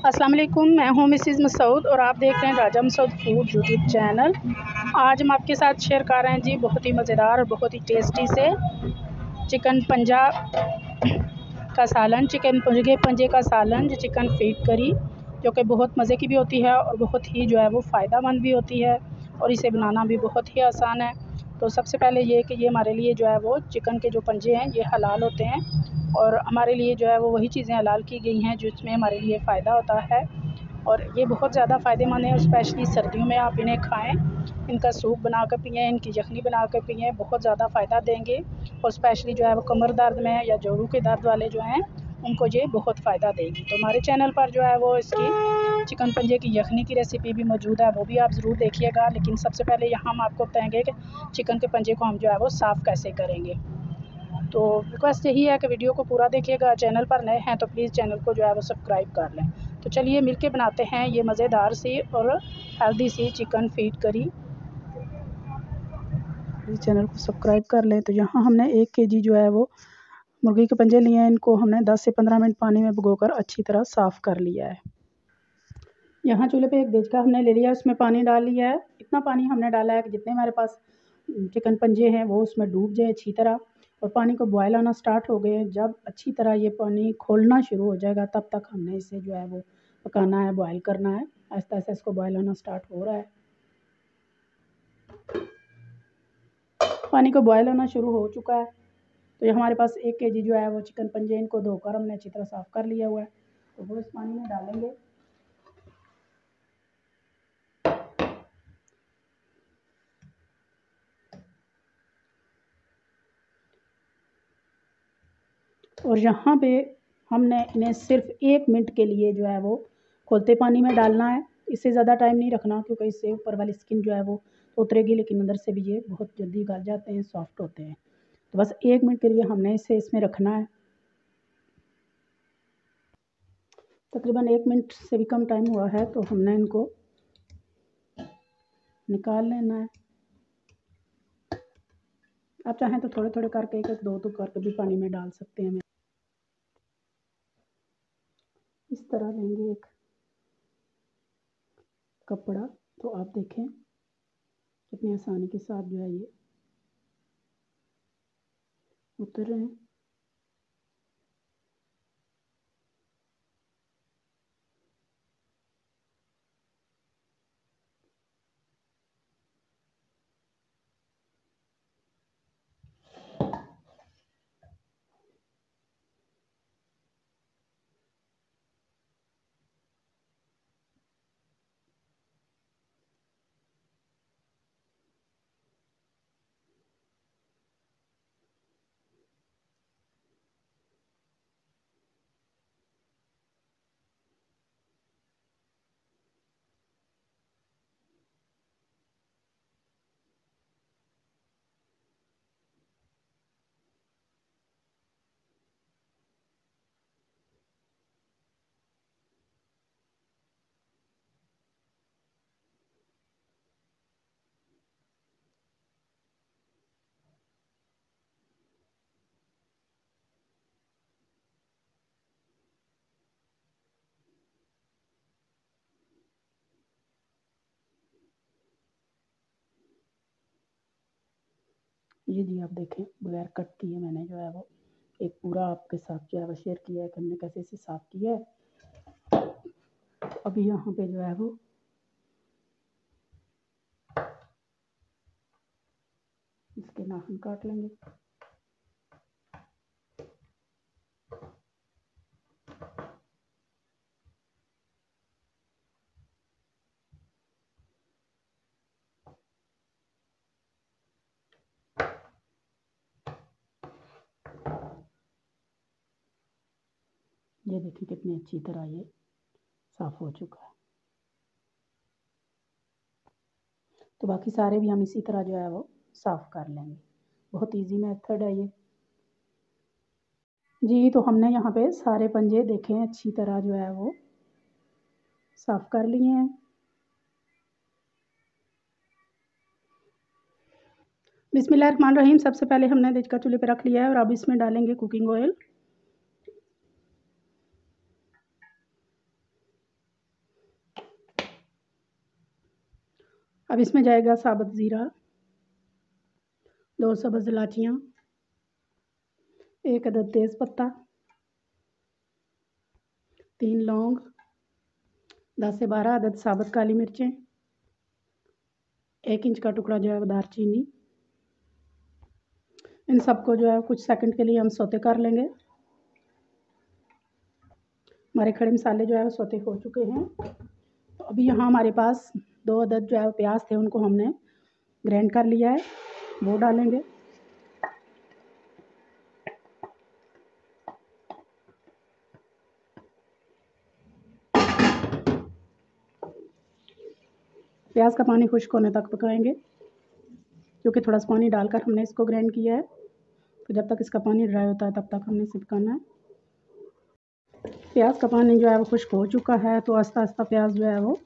अस्सलाम वालेकुम, मैं हूँ मिसिज़ मसूद और आप देख रहे हैं राजा मसूद फूड यूट्यूब चैनल। आज हम आपके साथ शेयर कर रहे हैं जी बहुत ही मज़ेदार और बहुत ही टेस्टी से चिकन पंजा का सालन, चिकन पंजे का सालन, जो चिकन फीट करी, जो कि बहुत मज़े की भी होती है और बहुत ही जो है वो फ़ायदेमंद भी होती है और इसे बनाना भी बहुत ही आसान है। तो सबसे पहले ये कि ये हमारे लिए जो है वो चिकन के जो पंजे हैं ये हलाल होते हैं और हमारे लिए जो है वो वही चीज़ें हलाल की गई हैं जिसमें हमारे लिए फ़ायदा होता है और ये बहुत ज़्यादा फ़ायदेमंद है। स्पेशली सर्दियों में आप इन्हें खाएँ, इनका सूप बना कर पिएँ, इनकी यखनी बना कर पिएँ, बहुत ज़्यादा फ़ायदा देंगे और स्पेशली जो है वो कमर दर्द में या जोड़ों के दर्द वाले जो हैं उनको ये बहुत फ़ायदा देगी। तो हमारे चैनल पर जो है वो इसकी चिकन पंजे की यखनी की रेसिपी भी मौजूद है, वो भी आप ज़रूर देखिएगा। लेकिन सबसे पहले यहाँ हम आपको बताएँगे कि चिकन के पंजे को हम जो है वो साफ़ कैसे करेंगे। तो रिक्वेस्ट यही है कि वीडियो को पूरा देखिएगा। चैनल पर नए हैं तो प्लीज़ चैनल को जो है वो सब्सक्राइब कर लें। तो चलिए मिलके बनाते हैं ये मज़ेदार सी और हेल्दी सी चिकन फीट करी। प्लीज़ चैनल को सब्सक्राइब कर लें। तो यहाँ हमने 1 केजी जो है वो मुर्गी के पंजे लिए हैं, इनको हमने 10 से 15 मिनट पानी में भिगोकर अच्छी तरह साफ़ कर लिया है। यहाँ चूल्हे पे एक देचका हमने ले लिया है, उसमें पानी डाल लिया है। इतना पानी हमने डाला है कि जितने हमारे पास चिकन पंजे हैं वो उसमें डूब जाए अच्छी तरह और पानी को बॉयल आना स्टार्ट हो गए। जब अच्छी तरह ये पानी खोलना शुरू हो जाएगा तब तक हमने इसे जो है वो पकाना है, बॉयल करना है। आहिस्ता आहिस्ता इसको बॉयल आना स्टार्ट हो रहा है। पानी को बॉयल होना शुरू हो चुका है। तो ये हमारे पास 1 केजी जो है वो चिकन पंजे, इनको धोकर हमने अच्छी तरह साफ़ कर लिया हुआ है। तो वो इस पानी में डालेंगे। और यहाँ पे हमने इन्हें सिर्फ 1 मिनट के लिए जो है वो खौलते पानी में डालना है। इससे ज़्यादा टाइम नहीं रखना क्योंकि इससे ऊपर वाली स्किन जो है वो उतरेगी, लेकिन अंदर से भी ये बहुत जल्दी गल जाते हैं, सॉफ्ट होते हैं। तो बस 1 मिनट के लिए हमने इसे इसमें रखना है। तकरीबन 1 मिनट से भी कम टाइम हुआ है तो हमने इनको निकाल लेना है। आप चाहें तो थोड़े थोड़े करके एक दो दो करके भी पानी में डाल सकते हैं। इस तरह लेंगे एक कपड़ा, तो आप देखें कितनी आसानी के साथ जो है ये उतर रहे हैं। ये जी आप देखें बगैर कट किए मैंने जो है वो एक पूरा आपके साथ जो है वो शेयर किया है कि हमने कैसे इसे साफ़ किया है। तो अभी यहाँ पे जो है वो इसके नाखून काट लेंगे। ये देखिए कितनी अच्छी तरह ये साफ़ हो चुका है। तो बाकी सारे भी हम इसी तरह जो है वो साफ़ कर लेंगे। बहुत इजी मेथड है ये जी। तो हमने यहाँ पे सारे पंजे देखें अच्छी तरह जो है वो साफ़ कर लिए हैं। बिस्मिल्लाहिर्रहमानिर्रहीम। सबसे पहले हमने देचका चूल्हे पे रख लिया है और अब इसमें डालेंगे कुकिंग ऑयल। अब इसमें जाएगा साबुत ज़ीरा, 2 सब्ज़ इलायचियाँ, 1 अदद तेज़पत्ता, 3 लौंग, 10 से 12 अदद साबुत काली मिर्चें, 1 इंच का टुकड़ा जो है वो दालचीनी। इन सबको जो है कुछ सेकंड के लिए हम सौते कर लेंगे। हमारे खड़े मसाले जो है वो सौते हो चुके हैं। तो अभी यहाँ हमारे पास 2 अदद जो है प्याज थे, उनको हमने ग्राइंड कर लिया है, वो डालेंगे। प्याज का पानी खुश्क होने तक पकाएंगे, क्योंकि थोड़ा सा पानी डालकर हमने इसको ग्राइंड किया है। तो जब तक इसका पानी ड्राई होता है तब तक हमने इसे पकाना है। प्याज का पानी जो है वो खुश्क हो चुका है, तो आस्ता आस्ता प्याज जो है वो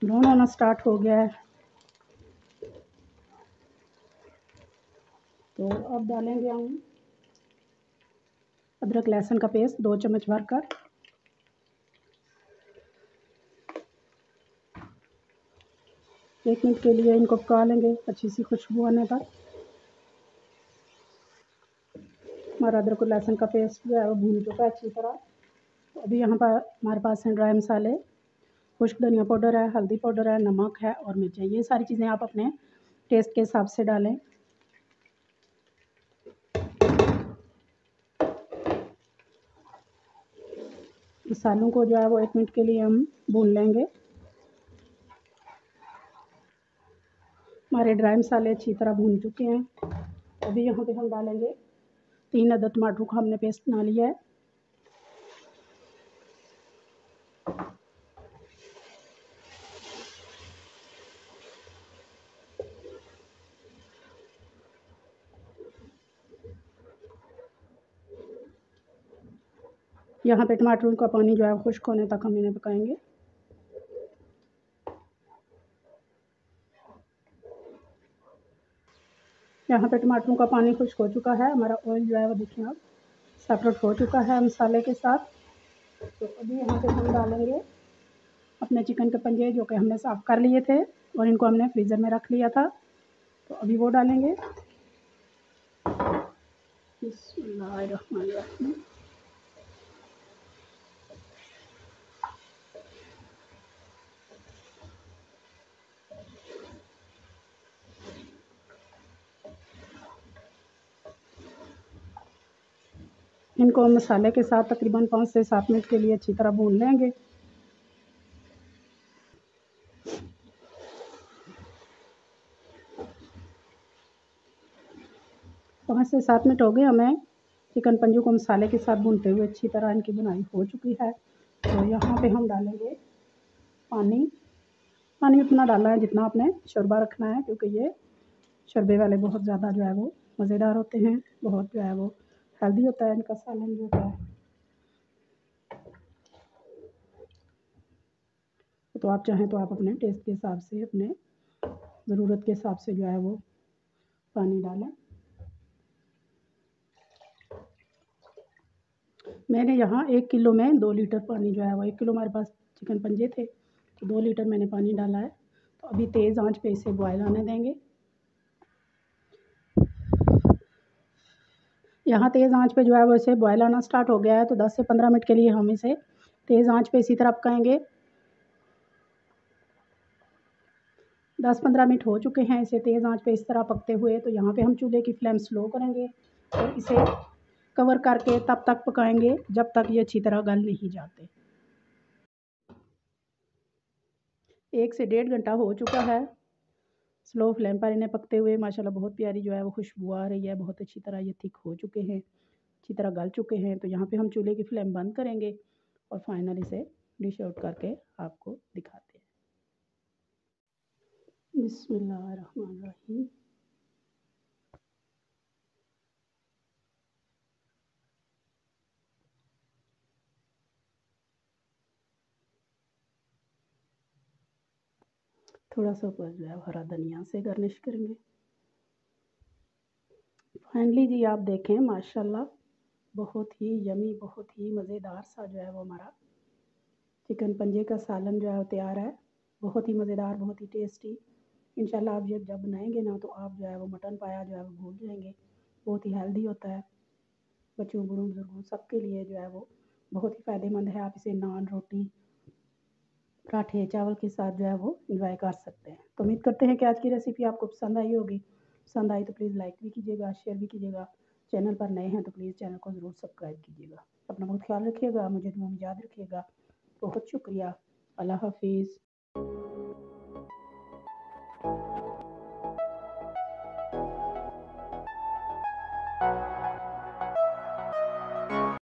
ब्राउन होना स्टार्ट हो गया है। तो अब डालेंगे हम अदरक लहसुन का पेस्ट 2 चम्मच भरकर। एक मिनट के लिए इनको पका लेंगे अच्छी सी खुशबू आने तक। हमारा अदरक और लहसुन का पेस्ट जो है वो भून चुका है अच्छी तरह। तो अभी यहाँ पर हमारे पास हैं ड्राई मसाले, खुश्क धनिया पाउडर है, हल्दी पाउडर है, नमक है और मिर्चें। ये सारी चीज़ें आप अपने टेस्ट के हिसाब से डालें। मसालों को जो है वो 1 मिनट के लिए हम भून लेंगे। हमारे ड्राई मसाले अच्छी तरह भून चुके हैं। अभी यहाँ पे हम डालेंगे 3 अदद टमाटर का हमने पेस्ट बना लिया है। यहाँ पे टमाटरों का पानी जो है खुश्क होने तक हम इन्हें पकाएंगे। यहाँ पे टमाटरों का पानी खुश्क हो चुका है। हमारा ऑयल जो है वो देखिए अब सेपरेट हो चुका है मसाले के साथ। तो अभी यहाँ पे हम डालेंगे अपने चिकन के पंजे, जो कि हमने साफ़ कर लिए थे और इनको हमने फ्रीज़र में रख लिया था। तो अभी वो डालेंगे। बिस्मिल्लाहिर्रहमानिर्रहीम। इनको हम मसाले के साथ तकरीबन 5 से 7 मिनट के लिए अच्छी तरह भून लेंगे। 5 से 7 मिनट हो गए हमें चिकन पंजों को मसाले के साथ भूनते हुए। अच्छी तरह इनकी बुनाई हो चुकी है। तो यहाँ पे हम डालेंगे पानी। पानी उतना डालना है जितना आपने शोरबा रखना है, क्योंकि ये शोरबे वाले बहुत ज़्यादा जो है वो मज़ेदार होते हैं, बहुत जो है वो हेल्दी होता है इनका सालन जो होता है। तो आप चाहें तो आप अपने टेस्ट के हिसाब से, अपने ज़रूरत के हिसाब से जो है वो पानी डालें। मैंने यहाँ 1 किलो में 2 लीटर पानी जो है वो, 1 किलो हमारे पास चिकन पंजे थे तो 2 लीटर मैंने पानी डाला है। तो अभी तेज़ आंच पे इसे बॉयल आने देंगे। यहाँ तेज़ आंच पे जो है वो इसे बॉयल आना स्टार्ट हो गया है। तो 10 से 15 मिनट के लिए हम इसे तेज़ आंच पे इसी तरह पकाएंगे। 10-15 मिनट हो चुके हैं इसे तेज़ आंच पे इस तरह पकते हुए। तो यहाँ पे हम चूल्हे की फ्लेम स्लो करेंगे और इसे कवर करके तब तक पकाएंगे जब तक ये अच्छी तरह गल नहीं जाते। 1 से 1.5 घंटा हो चुका है स्लो फ्लेम पर इन्हें पकते हुए। माशाल्लाह बहुत प्यारी जो है वो खुशबू आ रही है। बहुत अच्छी तरह ये थिक हो चुके हैं, अच्छी तरह गल चुके हैं। तो यहाँ पे हम चूल्हे की फ्लेम बंद करेंगे और फाइनल इसे डिश आउट करके आपको दिखाते हैं। बिस्मिल्लाहिर्रहमानिर्रहीम। थोड़ा सा ऊपर जो है हरा धनिया से गार्निश करेंगे। फाइनली जी आप देखें माशाल्लाह बहुत ही यमी, बहुत ही मज़ेदार सा जो है वो हमारा चिकन पंजे का सालन जो है वो तैयार है। बहुत ही मज़ेदार, बहुत ही टेस्टी। इंशाल्लाह आप जब बनाएंगे ना तो आप जो है वो मटन पाया जो है वो भूल जाएंगे। बहुत ही हेल्दी होता है, बच्चों बूढ़ों बुजुर्गों सबके लिए जो है वो बहुत ही फ़ायदेमंद है। आप इसे नान, रोटी, पराठे, चावल के साथ जो है वो इंजॉय कर सकते हैं। तो उम्मीद करते हैं कि आज की रेसिपी आपको पसंद आई होगी। पसंद आई तो प्लीज़ लाइक भी कीजिएगा, शेयर भी कीजिएगा। चैनल पर नए हैं तो प्लीज़ चैनल को ज़रूर सब्सक्राइब कीजिएगा। अपना बहुत ख्याल रखिएगा, मुझे दुआ में याद रखिएगा। बहुत शुक्रिया। अल्लाह हाफिज़।